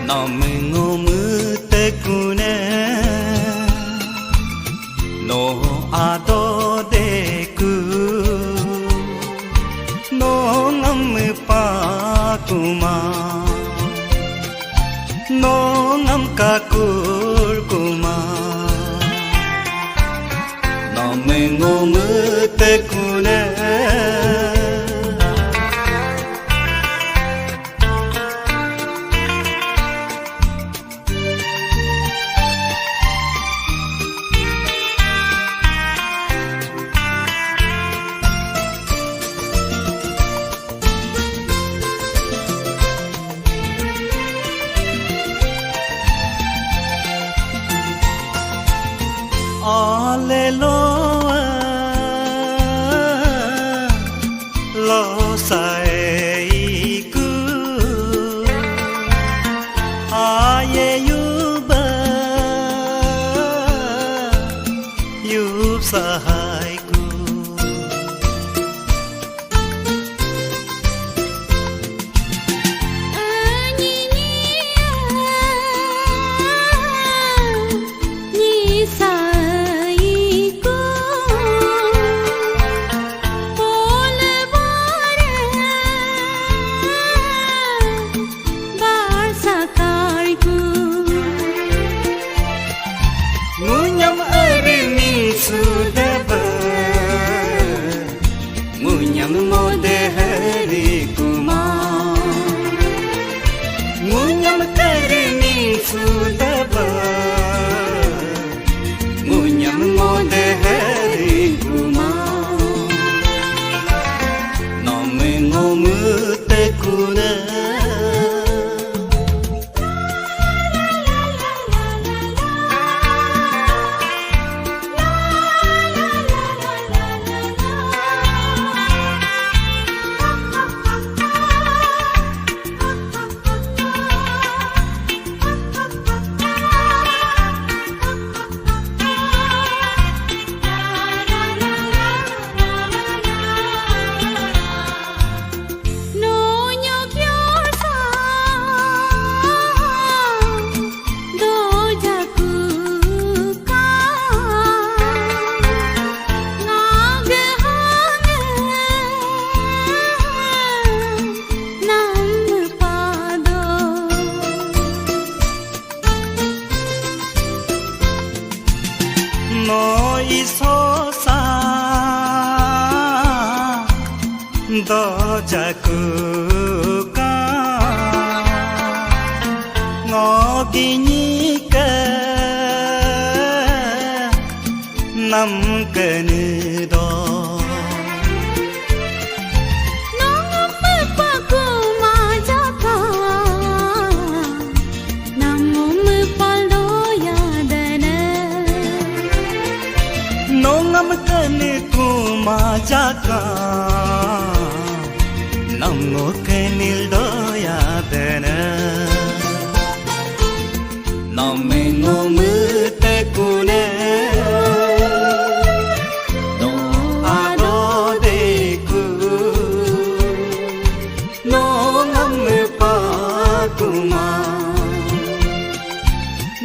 Namengo mute kune no ado deku no ngam pa kuma no ngam kakul kuma Namengo mute kune Alleluia, lo sai ku, aye yuba, yub sahai ku. Munyam mode hari kuma Munyam karni sudaba Munyam mode hari kuma Namengo mute kuna Noi sosa do jaku ka ngogi ka nam kene do Nongam kene kuma jaka Nango kenil doya dena Namengo mute kune No ado deku No ngam pa kuma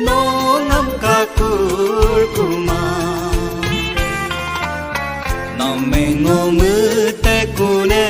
No ngam kakul kuma Namengo mute kune